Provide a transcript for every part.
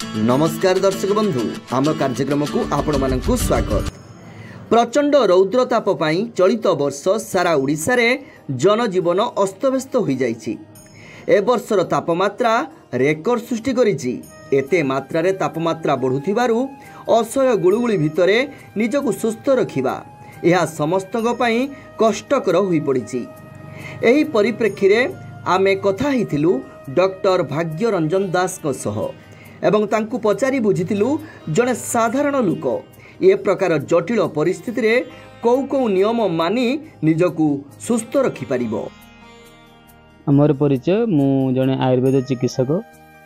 नमस्कार दर्शक बंधु आम कार्यक्रम को आपण मानकु स्वागत। प्रचंड रौद्रताप पाई चलित वर्ष सारा ओडिशा रे जनजीवन अस्तव्यस्त हो जाइछि। ए वर्षर तापमात्रा रेकर्ड सृष्टि करिछि। एते मात्रा रे तापमात्रा बढ़ुथिबारु असह्य गुळुगुळी भितरे निजकु सुस्थ रखिबा यह समस्तक पई कष्टकर होई पड़िछि। एही परिप्रेक्षी रे आमे कथा हिथिलु डॉक्टर भाग्य रंजन दास को सह एवं तांकु पचारि बुझिथिलु जने साधारण लोक ए प्रकार जटिल परिस्थिति रे कौ नियम मानि निजकु सुस्थ रखि परिबो। आमर परिचय मु जने आयुर्वेद चिकित्सक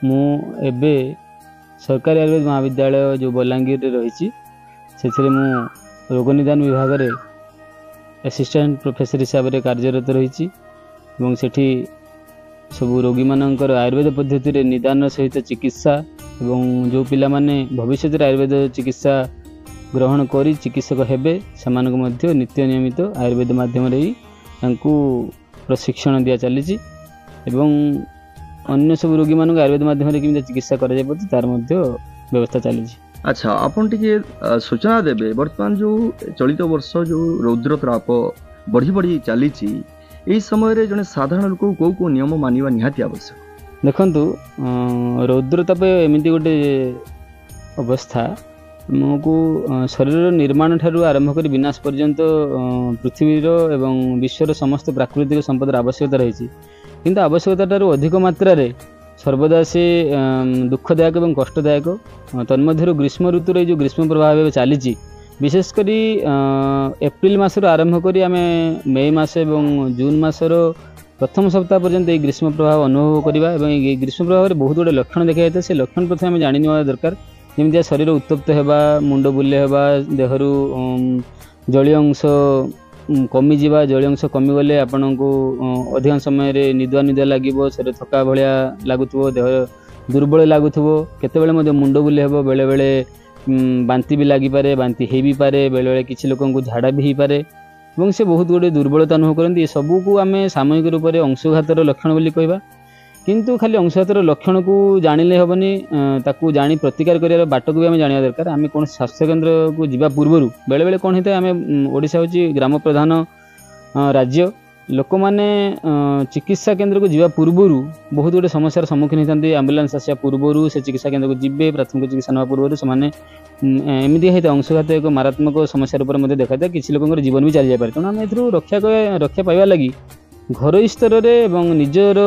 मु एबे सरकारी आयुर्वेद महाविद्यालय जो बलांगीर रे रहिछि सेथिरे मु रोग निदान विभाग रे असिस्टेंट प्रोफेसर हिसाब रे कार्यरत रहिछि एवं सेठी सब रोगी मानकर आयुर्वेद पद्धति रे निदान सहित चिकित्सा एवं जो पिला माने भविष्य रे आयुर्वेद चिकित्सा ग्रहण करी चिकित्सक हेबे सेमानक मध्य नित्य नियमित आयुर्वेद माध्यम रे तांकु प्रशिक्षण दिया चलीछि एवं अन्य सब रोगी मानक आयुर्वेद माध्यम रे किमिता चिकित्सा करा जाय पति तार मध्य व्यवस्था चलीछि। अच्छा आपन टिके सूचना देबे वर्तमान जो चलित वर्ष जो रौद्रताप बढ़ी बढ़ी चलीछि एही समय रे जने साधारण लोक को नियम मानिबा निहाती आवश्यक। देखंतु रौद्रताप एमिति गोटे अवस्था हमको शरीर निर्माण ठारू आरंभ कर विनाश पर्यंत पृथ्वीर एवं विश्वर समस्त प्राकृतिक संपदर आवश्यकता रही किंतु आवश्यकता ठारू अधिक मात्रा रे सर्वदा से दुखदायक एवं कष्टदायक तन्मध्य ग्रीष्म ऋतु जो ग्रीष्म प्रभाव चली विशेषकर एप्रिल मासर आरंभ करी आमे मई मास एवं जून मासर प्रथम सप्ताह पर्यंत ये ग्रीष्म प्रभाव अनुभव करवा एवं ये ग्रीष्म प्रभाव में बहुत गुड़े लक्षण देखा जाता है। से लक्षण प्रथम आम जानी दरकार जमी शरीर उत्तप्त होगा मुंड बुले होगा देहरु जलीय अंश कमी जावा जलीय अंश कमीगले आपण को अधिक समय निदुआ निदुआ लगे शरीर थका भाया लगुव देह दुर्बल लगुव केतबेले मुंड बुले हे बेले बेले बांति भी लगिपारे बांति हो भी पारे बेले बेले किसी लोक झाड़ा भी हो पारे এবং সে বহুত গুড়ে দুর্বলতা অনুভব করতে এ सबू आम सामयिक रूप से अंशुघातर लक्षण बोली कहवा किंतु खाली अंशुघातर लक्षण को जानिले हेबनी ताकू जानी प्रतिकार कर बाट को भी आम जाना दरकार। आम कौन स्वास्थ्य केन्द्र को जीवा पूर्व बेले बेले कौन होता है आम ओडिशा होची ग्राम प्रधान राज्य लोक माने चिकित्सा केन्द्र को जीवा पूर्व बहुत गुड़े समस्यार सम्मुखीन होती आंबुलांस आसा पूर्व से चिकित्सा केन्द्र को जीवे प्राथमिक चिकित्सा ना पूर्व से एमती होता है अंशुघात एक मारात्मक समस्या रूप में देखा था किसी लोक जीवन भी चली जाए तेणु आम ए रक्षा पाइबा लगी घर स्तर में निजर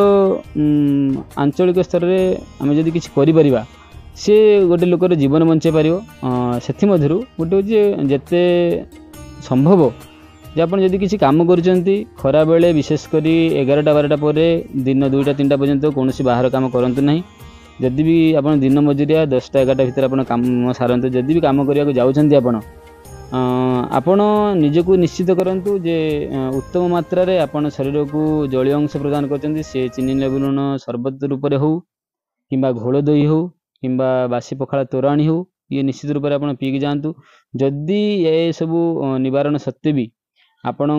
आंचलिक स्तर में आम जब किसी कर सी गोटे लोकर जीवन बंचाई पार से गोटे हूँ जिते संभव जे आप जब किसी कम कर खरा बेले विशेषकर 11टा 12टा पर दिन 2टा 3टा पर्यंत कौन बाहर काम करतु ना जदि भी आप दिन मजुरिया 10टा 11टा भितर आप कम सारतु जदि भी कम करने जाऊँच आपण निजक निश्चित करूँ जे उत्तम मात्रा रे आपण शरीर को जलीय अंश प्रदान कर चीनी लेबु लुण सरबत रूप से हो कि घोल दही हो कि बासी पखाला तोराणी हो ये निश्चित रूप से आप पीकी जातु जदि ये सबू निवारण सत्वे भी आपण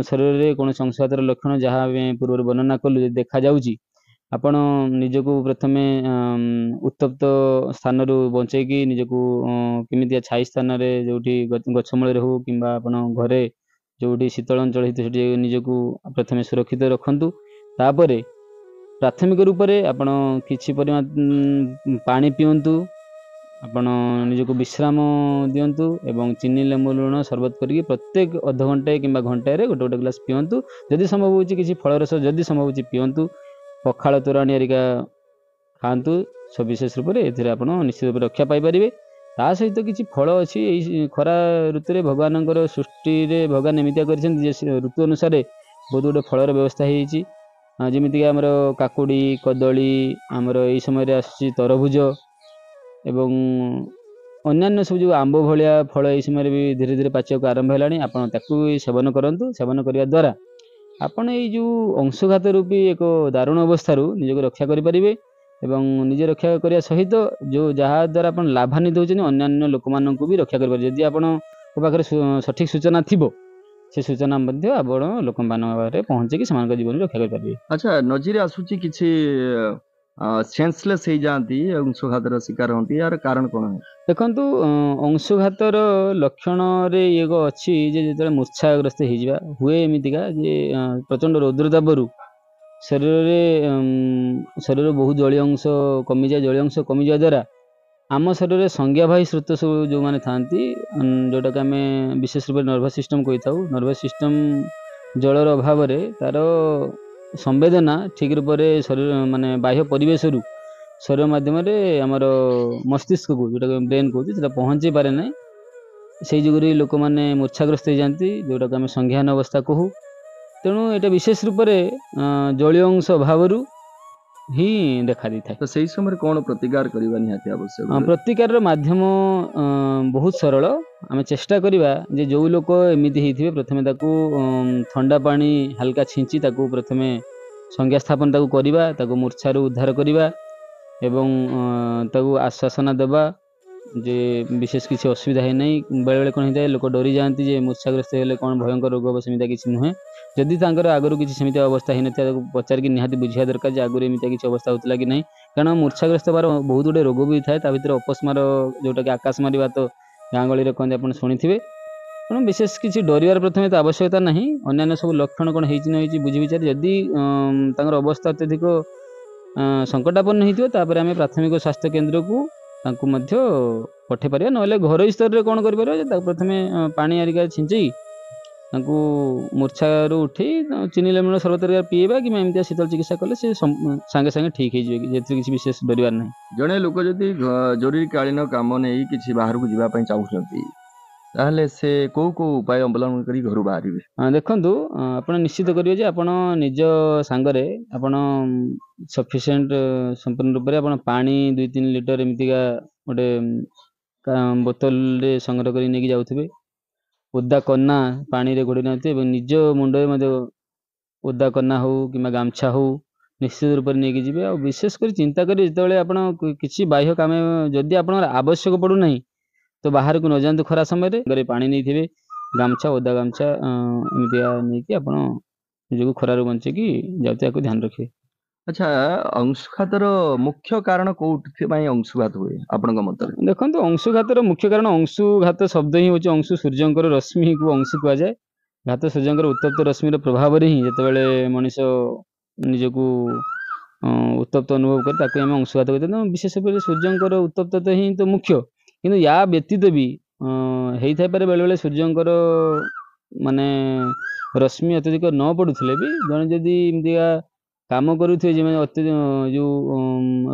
शरीर में कौन अंशुघातर लक्षण जहाँ पूर्व वर्णना कलु देखा जाऊँगी आपण निजक प्रथमे उत्तप्त स्थान बचेकी निजक केमी छाई स्थान जो गछमूल हो कि घरे जो शीतल अंचल होती निजक प्रथम सुरक्षित रखु तापर प्राथमिक रूप से आपण किसी परिमाण पानी पींतु आपण निजक विश्राम दिंतु एवं चीनी लेंबू लुण सरबत करके प्रत्येक अध घंटे कि घंटे गोटे गोटे ग्लास पींतु जदि संभव हो किसी फल रस जदि संभव हो पींतु पखाल तोराणी हरिका खातु सविशेष रूप से आप निश्चित रूप रक्षा पाइपर ता सहित किसी फल अच्छी खरा ऋतु में भगवान सृष्टि रे भगवान एमती कर ऋतु अनुसार बहुत गुटे फलर व्यवस्था होमीक आमर काकुड़ी कदली आमर यही समय आसूँ तरभुज एवं अन्य सब जो आंब भाया फल यही समय भी धीरे धीरे पाचिया आरंभ है आपड़ सेवन करूँ सेवन करने द्वारा आपण जो अंशुघात रूपी एक दारुण अवस्था निजक रक्षा करें एवं निजे रक्षा करने सहित जो जहाँ द्वारा आप लाभान्वित होती अन्य लोक मान भी रक्षा करें जदि आपण पाखे सठिक सूचना थी से सूचना लोक मान पहुँचे जीवन रक्षा करें। अच्छा नजर आसूची किसी सेन्सलेस हो जाती अंशुघातर शिकार होती यार कारण कौन है? देखନ୍ତୁ अंशुघातर लक्षण रे एगो अच्छी जे जेतले मूर्छाग्रस्त हो हुए एमितिका जे प्रचंड रौद्रतापरू शरीर बहुत जलीय अंश कमी जाए जलीय अंश कमी जा द्वारा आम शरीर में संज्ञावाही स्रोत सब जो मैंने था जोटा कि आम विशेष रूप नर्भस सिस्टम कही था नर्भस सिस्टम जलर अभाव तार संवेदना ठीक रूप से शरीर माने बाह्य परिवेश शरीर माध्यम आमर मस्तिष्क को जोटा ब्रेन कहते पहुँचे पारे ना से जुगुरी लोक मैंने मूर्छाग्रस्त हो जाती जोटा कि आम संज्ञान अवस्था कहू तेणु यहाँ विशेष रूप से जलीय अंश अभाव ही देखा दी था। तो सही समय कौन प्रतिकार करबा निहाती आवश्यक? प्रतिकार माध्यम बहुत सरल आम चेष्टा करवा जे जो लोक एमती होते प्रथमे ताकू ठंडा पानी हल्का छिंची ताकू प्रथमे संज्ञा स्थापन ताकू करवा ताकू मूर्छारू उद्धार करवा एवं ताकू आश्वासना देवा जे विशेष किसी असुविधा है नहीं बेले बेले कौन होता है लोक डरी जाती जे मूर्छाग्रस्त हेले कौन भयंकर रोग हम सेमती किसी नुहे जदि आगुरी किसी सेमती अवस्था ही नथा पचारिक निहाती बुझा दरकार जे आगुरी एमती किसी अवस्था होता कि नहीं कारण मूर्छाग्रस्त बार बहुत गुड़े रोग भी थाए भितर अपस्मार जोटा कि आकाश मारिबा तो गाँ गली कहते आप शुणी थे तेणु विशेष किसी डरबार प्रथम तो आवश्यकता ना अन्य सब लक्षण कौन हो बुझी विचार जदि अवस्था अत्यधिक संकटापन्न होता आम प्राथमिक स्वास्थ्य केन्द्र को पठे पार ना घर स्तर में कौन कर प्रथमे पानी आरिका छिंची मूर्छारू उठे चीनी लेमन शरबत पीवा कि एमती शीतल चिकित्सा कले सांगे सांगे ठीक हो किसी विशेष डरबार ना जड़े लोक जदि जरूरीकालीन काम नहीं किसी बाहर को जावाई चाहते ताहले से को उपाय अवलंबन कर घर बाहर देखु आप निश्चित करेंगे जे आप निज सांगरे आप सफिसीयंट संपूर्ण रूप से आप पानी 2-3 लिटर एमतीका गोटे बोतल संग्रह कर नहीं जाऊे ओदा कन्ना पानी रे घोड़ी ना निज मुंड में ओदा कन्ना हो कि गामछा हो निश्चित रूप से नहीं जी विशेषकर चिंता करें जो आप किसी बाह्य काम जदि आप आवश्यक पड़ूना तो बाहर को न जातु खरा समय पानी नहीं थे गामछा ओदा गामछा एमती नहीं आप निजक खरार बचे कि जाते ध्यान रखिए। अच्छा अंशुघातर मुख्य कारण कौन अंशुघात हुए आपण मत? देखो अंशुघातर मुख्य कारण अंशुघात शब्द ही हूँ अंशु सूर्यंकर रश्मि को अंशु कहुए घात सूर्यंकर उत्तप्त रश्मिर प्रभाव ही जिते मनीष निजक उत्तप्त अनुभव करे अंशुघात कहते हैं विशेष रूप से सूर्यंकर उत्तप्त ही तो मुख्य किंतु या व्यतीत भी होता पारे बेले बेले सूर्यंकर माने रश्मि अत्यधिक न पड़ुले भी जड़े जदि एमतीका काम करुवे जो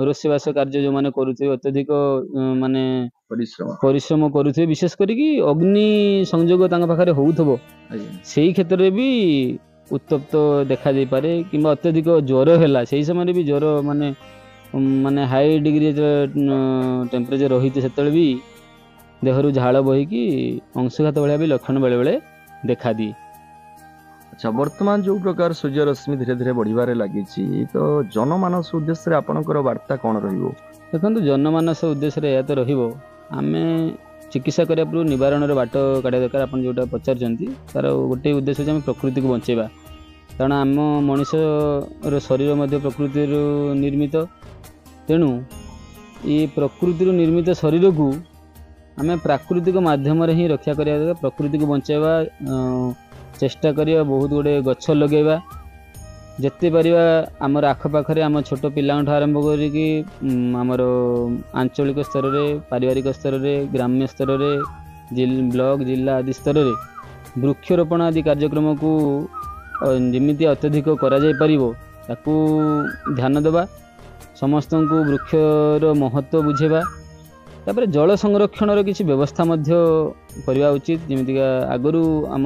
रोषेबास कार्य जो मैंने करुवे अत्यधिक माने परिश्रम करुवे विशेष करी अग्नि संयोग पाखे होउथबो से क्षेत्र में भी उत्तप्त देखा दे पारे कि अत्यधिक ज्वर है से समय भी ज्वर माने माने हाई डिग्री टेम्परेचर रही से भी देहरु झाड़ बहिकी अंशुघात भाया भी लक्षण बेले बेले देखा दिए। अच्छा वर्तमान जो प्रकार सूर्य रश्मि धीरे धीरे बढ़िबारे लगी तो जनमानस उद्देश्य आपणकर वार्ता कौन रहिबो? देखो जनमानस उद्देश्य या तो रहिबो आमे चिकित्सा करिया पूर्व निवारण बाट काढ़ा दरकार आप जोटा पचारचंती तार गोटे उद्देश्य आम प्रकृति को बचेबा कारण आम मनीष शरीर मध्य प्रकृति निर्मित तेणु ये प्रकृति निर्मित शरीर को आम प्राकृतिक माध्यम ही रक्षा करिया दरकार प्रकृति को बचाइबा चेष्टा करिया बहुत गुड़े गछ लगेबा जिते पारिबा आमर आखपाखे आम छोट पिला आरंभ करिकी आमर आंचलिक स्तर रे पारिवारिक स्तर रे ग्राम्य स्तर रे ब्लॉक जिला आदि स्तर रे वृक्षरोपण आदि कार्यक्रम को जमीती अत्यधिक करा जाय परिबो ताकू ध्यान देबा समस्त को वृक्षर महत्व बुझेबा तापर जल संरक्षण किसी व्यवस्था करवा उचित जमीका आगु आम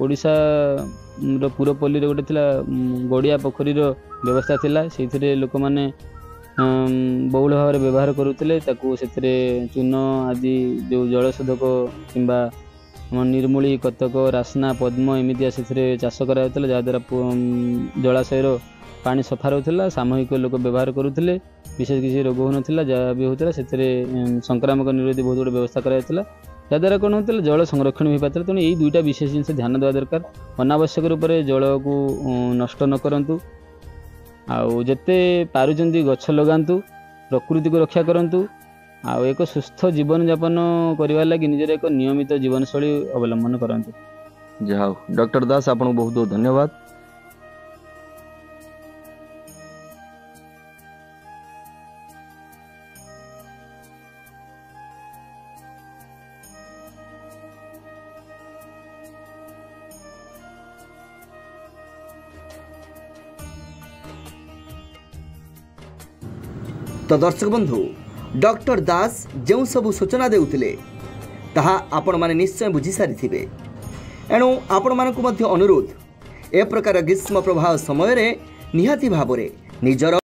ओडिशा पुरपल्ली गोटे थिला गड़िया पोखरी व्यवस्था थिला से लोक मैंने बहुल भाव व्यवहार करुले से चून आदि जो जलशोधक किंबा निर्मूली कतक रासना पद्म एमती से चाष करा जहाँद्वारा जलाशयर पानी सफा रोला सामूहिक लोक व्यवहार करुले विशेष किसी रोग हो ना जहाँ भी होता से संक्रामक निरोधी बहुत गुड़े व्यवस्था कराइला जहाँद्वारा कौन होता जल संरक्षण हो पाता तेणु यही दुईटा विशेष जिन ध्यान देवा दरकार अनावश्यक रूप से जल को नष्ट न करूँ आउ जेते पारुचंदी गछ लगांतु प्रकृति को रक्षा करंतु आउ एक सुस्थ जीवन यापन करने लगी निजर एक नियमित जीवनशैली अवलंबन करंतु। जहा डॉक्टर दास आपको बहुत बहुत धन्यवाद। तो दर्शक बंधु डॉक्टर दास जो सबू सूचना देउथिले ताहा आपण माने निश्चय बुझी सारी थिबे। एणु आपण मानकु मध्य अनुरोध ए प्रकार ग्रीष्म प्रभाव समय रे निहाती भाबरे निजर